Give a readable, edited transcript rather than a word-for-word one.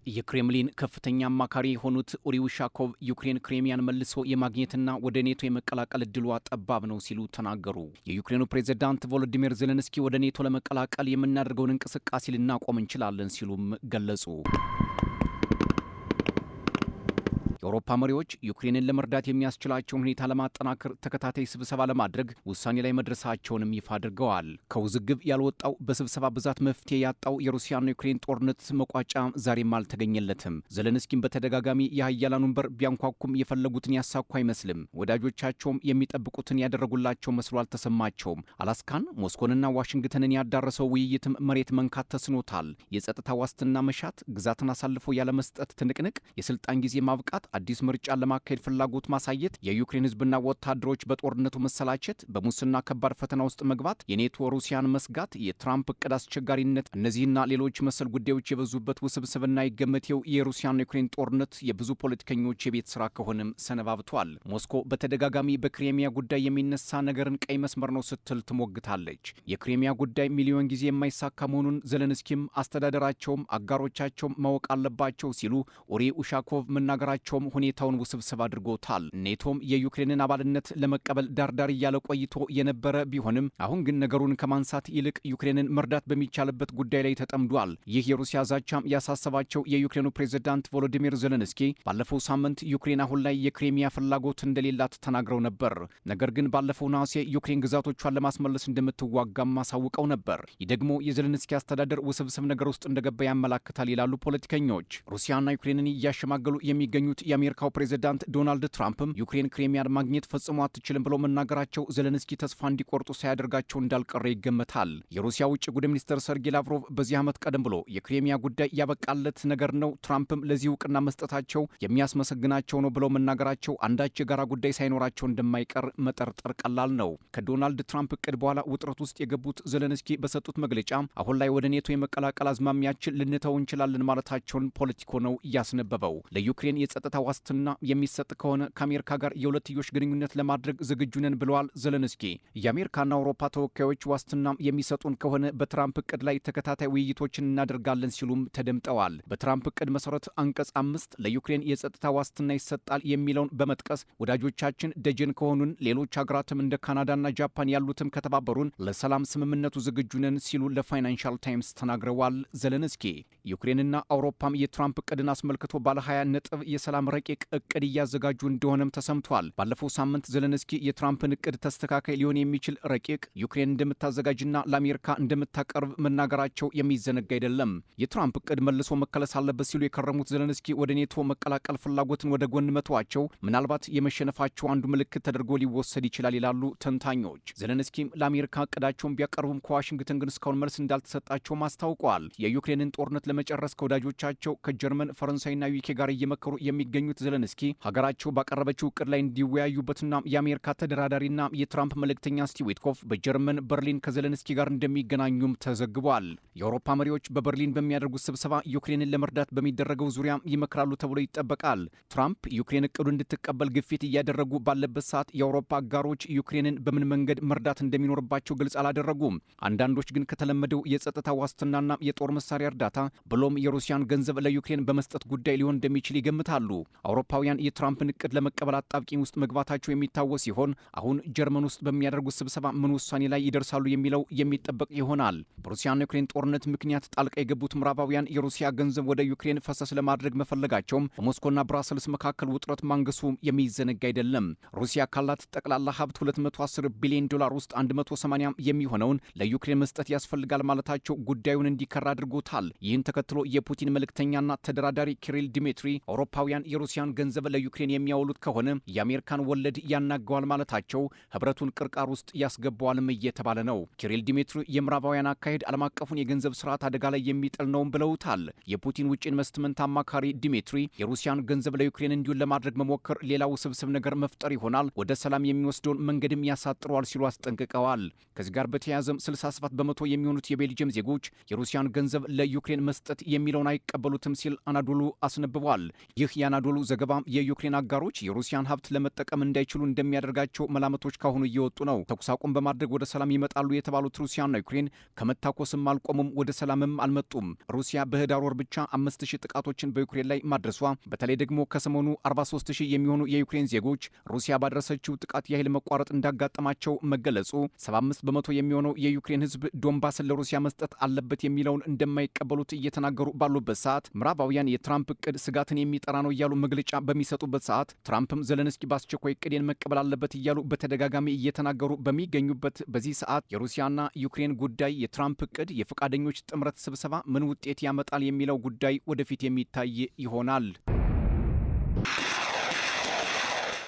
የክሬምሊን ከፍተኛ አማካሪ የሆኑት ኡሪ ኡሻኮቭ ዩክሬን ክሬሚያን መልሶ የማግኘትና ወደ ኔቶ የመቀላቀል እድሏ ጠባብ ነው ሲሉ ተናገሩ። የዩክሬኑ ፕሬዝዳንት ቮሎዲሚር ዜሌንስኪ ወደ ኔቶ ለመቀላቀል የምናደርገውን እንቅስቃሴ ልናቆም እንችላለን ሲሉም ገለጹ። የአውሮፓ መሪዎች ዩክሬንን ለመርዳት የሚያስችላቸውን ሁኔታ ለማጠናከር ተከታታይ ስብሰባ ለማድረግ ውሳኔ ላይ መድረሳቸውንም ይፋ አድርገዋል። ከውዝግብ ያልወጣው በስብሰባ ብዛት መፍትሄ ያጣው የሩሲያና ዩክሬን ጦርነት መቋጫ ዛሬም አልተገኘለትም። ዜሌንስኪን በተደጋጋሚ የሀያላኑን በር ቢያንኳኩም የፈለጉትን ያሳኩ አይመስልም። ወዳጆቻቸውም የሚጠብቁትን ያደረጉላቸው መስሎ አልተሰማቸውም። አላስካን፣ ሞስኮንና ዋሽንግተንን ያዳረሰው ውይይትም መሬት መንካት ተስኖታል። የጸጥታ ዋስትና መሻት፣ ግዛትን አሳልፎ ያለመስጠት ትንቅንቅ፣ የስልጣን ጊዜ ማብቃት፣ አዲስ ምርጫን ለማካሄድ ፍላጎት ማሳየት፣ የዩክሬን ህዝብና ወታደሮች በጦርነቱ መሰላቸት፣ በሙስና ከባድ ፈተና ውስጥ መግባት፣ የኔቶ ሩሲያን መስጋት፣ የትራምፕ እቅድ አስቸጋሪነት፣ እነዚህና ሌሎች መሰል ጉዳዮች የበዙበት ውስብስብና ይገመቴው የሩሲያና ዩክሬን ጦርነት የብዙ ፖለቲከኞች የቤት ስራ ከሆነም ሰነባብቷል። ሞስኮ በተደጋጋሚ በክሬሚያ ጉዳይ የሚነሳ ነገርን ቀይ መስመር ነው ስትል ትሞግታለች። የክሬሚያ ጉዳይ ሚሊዮን ጊዜ የማይሳካ መሆኑን ዜሌንስኪም አስተዳደራቸውም አጋሮቻቸውም ማወቅ አለባቸው ሲሉ ኡሪ ኡሻኮቭ መናገራቸው ሁኔታውን ውስብስብ አድርጎታል። ኔቶም የዩክሬንን አባልነት ለመቀበል ዳርዳር እያለ ቆይቶ የነበረ ቢሆንም አሁን ግን ነገሩን ከማንሳት ይልቅ ዩክሬንን መርዳት በሚቻልበት ጉዳይ ላይ ተጠምዷል። ይህ የሩሲያ ዛቻም ያሳሰባቸው የዩክሬኑ ፕሬዝዳንት ቮሎዲሚር ዜሌንስኪ ባለፈው ሳምንት ዩክሬን አሁን ላይ የክሬሚያ ፍላጎት እንደሌላት ተናግረው ነበር። ነገር ግን ባለፈው ነሐሴ ዩክሬን ግዛቶቿን ለማስመለስ እንደምትዋጋም አሳውቀው ነበር። ይህ ደግሞ የዜሌንስኪ አስተዳደር ውስብስብ ነገር ውስጥ እንደገባ ያመላክታል ይላሉ ፖለቲከኞች። ሩሲያና ዩክሬንን እያሸማገሉ የሚገኙት የአሜሪካው ፕሬዝዳንት ዶናልድ ትራምፕም ዩክሬን ክሬሚያን ማግኘት ፈጽሞ አትችልም ብለው መናገራቸው ዜሌንስኪ ተስፋ እንዲቆርጡ ሳያደርጋቸው እንዳልቀረ ይገመታል። የሩሲያ ውጭ ጉዳይ ሚኒስትር ሰርጌይ ላቭሮቭ በዚህ ዓመት ቀደም ብሎ የክሬሚያ ጉዳይ ያበቃለት ነገር ነው፣ ትራምፕም ለዚህ እውቅና መስጠታቸው የሚያስመሰግናቸው ነው ብለው መናገራቸው አንዳች የጋራ ጉዳይ ሳይኖራቸው እንደማይቀር መጠርጠር ቀላል ነው። ከዶናልድ ትራምፕ እቅድ በኋላ ውጥረት ውስጥ የገቡት ዜሌንስኪ በሰጡት መግለጫ አሁን ላይ ወደ ኔቶ የመቀላቀል አዝማሚያችን ልንተው እንችላለን ማለታቸውን ፖለቲኮ ነው እያስነበበው። ለዩክሬን የጸጥታ ዋስትና የሚሰጥ ከሆነ ከአሜሪካ ጋር የሁለትዮሽ ግንኙነት ለማድረግ ዝግጁ ነን ብለዋል ዜሌንስኪ። የአሜሪካና አውሮፓ ተወካዮች ዋስትና የሚሰጡን ከሆነ በትራምፕ እቅድ ላይ ተከታታይ ውይይቶችን እናደርጋለን ሲሉም ተደምጠዋል። በትራምፕ እቅድ መሰረት አንቀጽ 5 ለዩክሬን የጸጥታ ዋስትና ይሰጣል የሚለውን በመጥቀስ ወዳጆቻችን ደጀን ከሆኑን ሌሎች ሀገራትም እንደ ካናዳና ጃፓን ያሉትም ከተባበሩን ለሰላም ስምምነቱ ዝግጁ ነን ሲሉ ለፋይናንሻል ታይምስ ተናግረዋል። ዜሌንስኪ ዩክሬንና አውሮፓም የትራምፕ እቅድን አስመልክቶ ባለ 20 ነጥብ የሰላም ረቂቅ እቅድ እያዘጋጁ እንደሆነም ተሰምቷል። ባለፈው ሳምንት ዜሌንስኪ የትራምፕን እቅድ ተስተካካይ ሊሆን የሚችል ረቂቅ ዩክሬን እንደምታዘጋጅና ለአሜሪካ እንደምታቀርብ መናገራቸው የሚዘነጋ አይደለም። የትራምፕ እቅድ መልሶ መከለስ አለበት ሲሉ የከረሙት ዜሌንስኪ ወደ ኔቶ መቀላቀል ፍላጎትን ወደ ጎን መተዋቸው ምናልባት የመሸነፋቸው አንዱ ምልክት ተደርጎ ሊወሰድ ይችላል ይላሉ ተንታኞች። ዜሌንስኪም ለአሜሪካ እቅዳቸውን ቢያቀርቡም ከዋሽንግተን ግን እስካሁን መልስ እንዳልተሰጣቸውም አስታውቀዋል። የዩክሬንን ጦርነት ለመጨረስ ከወዳጆቻቸው ከጀርመን፣ ፈረንሳይና ዩኬ ጋር እየመከሩ የሚገኙት ዜሌንስኪ ሀገራቸው ባቀረበችው እቅድ ላይ እንዲወያዩበትና የአሜሪካ ተደራዳሪና የትራምፕ መልእክተኛ ስቲቭ ዊትኮፍ በጀርመን በርሊን ከዜሌንስኪ ጋር እንደሚገናኙም ተዘግቧል። የአውሮፓ መሪዎች በበርሊን በሚያደርጉት ስብሰባ ዩክሬንን ለመርዳት በሚደረገው ዙሪያ ይመክራሉ ተብሎ ይጠበቃል። ትራምፕ ዩክሬን እቅዱ እንድትቀበል ግፊት እያደረጉ ባለበት ሰዓት የአውሮፓ አጋሮች ዩክሬንን በምን መንገድ መርዳት እንደሚኖርባቸው ግልጽ አላደረጉም። አንዳንዶች ግን ከተለመደው የጸጥታ ዋስትናና የጦር መሳሪያ እርዳታ ብሎም የሩሲያን ገንዘብ ለዩክሬን በመስጠት ጉዳይ ሊሆን እንደሚችል ይገምታሉ። አውሮፓውያን የትራምፕን እቅድ ለመቀበል አጣብቂኝ ውስጥ መግባታቸው የሚታወስ ሲሆን አሁን ጀርመን ውስጥ በሚያደርጉት ስብሰባ ምን ውሳኔ ላይ ይደርሳሉ የሚለው የሚጠበቅ ይሆናል። በሩሲያና ዩክሬን ጦርነት ምክንያት ጣልቃ የገቡት ምዕራባውያን የሩሲያ ገንዘብ ወደ ዩክሬን ፈሰስ ለማድረግ መፈለጋቸውም በሞስኮና ብራሰልስ መካከል ውጥረት ማንገሱ የሚዘነጋ አይደለም። ሩሲያ ካላት ጠቅላላ ሀብት $210 ቢሊዮን ውስጥ 180 የሚሆነውን ለዩክሬን መስጠት ያስፈልጋል ማለታቸው ጉዳዩን እንዲከራ አድርጎታል። ይህን ተከትሎ የፑቲን መልእክተኛና ተደራዳሪ ኪሪል ዲሜትሪ አውሮፓውያን የሩሲያን ገንዘብ ለዩክሬን የሚያውሉት ከሆነ የአሜሪካን ወለድ ያናገዋል ማለታቸው ህብረቱን ቅርቃር ውስጥ ያስገባዋልም እየተባለ ነው። ኪሪል ዲሜትሪ የምዕራባውያን አካሄድ ዓለም አቀፉን የገንዘብ ስርዓት አደጋ ላይ የሚጥል ነውም ብለውታል። የፑቲን ውጭ ኢንቨስትመንት አማካሪ ዲሜትሪ የሩሲያን ገንዘብ ለዩክሬን እንዲውል ለማድረግ መሞከር ሌላ ውስብስብ ነገር መፍጠር ይሆናል፣ ወደ ሰላም የሚወስደውን መንገድም ያሳጥረዋል ሲሉ አስጠንቅቀዋል። ከዚህ ጋር በተያያዘም 67 በመቶ የሚሆኑት የቤልጅየም ዜጎች የሩሲያን ገንዘብ ለዩክሬን መስጠት መስጠት የሚለውን አይቀበሉትም ሲል አናዶሉ አስነብቧል። ይህ የአናዶሉ ዘገባ የዩክሬን አጋሮች የሩሲያን ሀብት ለመጠቀም እንዳይችሉ እንደሚያደርጋቸው መላምቶች ካሁኑ እየወጡ ነው። ተኩስ አቁም በማድረግ ወደ ሰላም ይመጣሉ የተባሉት ሩሲያና ዩክሬን ከመታኮስም አልቆሙም፣ ወደ ሰላምም አልመጡም። ሩሲያ በህዳር ወር ብቻ 5000 ጥቃቶችን በዩክሬን ላይ ማድረሷ፣ በተለይ ደግሞ ከሰሞኑ 43000 የሚሆኑ የዩክሬን ዜጎች ሩሲያ ባደረሰችው ጥቃት የኃይል መቋረጥ እንዳጋጠማቸው መገለጹ፣ 75 በመቶ የሚሆነው የዩክሬን ህዝብ ዶንባስን ለሩሲያ መስጠት አለበት የሚለውን እንደማይቀበሉት እየተናገሩ ባሉበት ሰዓት ምዕራባውያን የትራምፕ እቅድ ስጋትን የሚጠራ ነው እያሉ መግለጫ በሚሰጡበት ሰዓት ትራምፕም ዘለንስኪ በአስቸኳይ እቅዴን መቀበል አለበት እያሉ በተደጋጋሚ እየተናገሩ በሚገኙበት በዚህ ሰዓት የሩሲያና ዩክሬን ጉዳይ የትራምፕ እቅድ የፈቃደኞች ጥምረት ስብሰባ ምን ውጤት ያመጣል የሚለው ጉዳይ ወደፊት የሚታይ ይሆናል።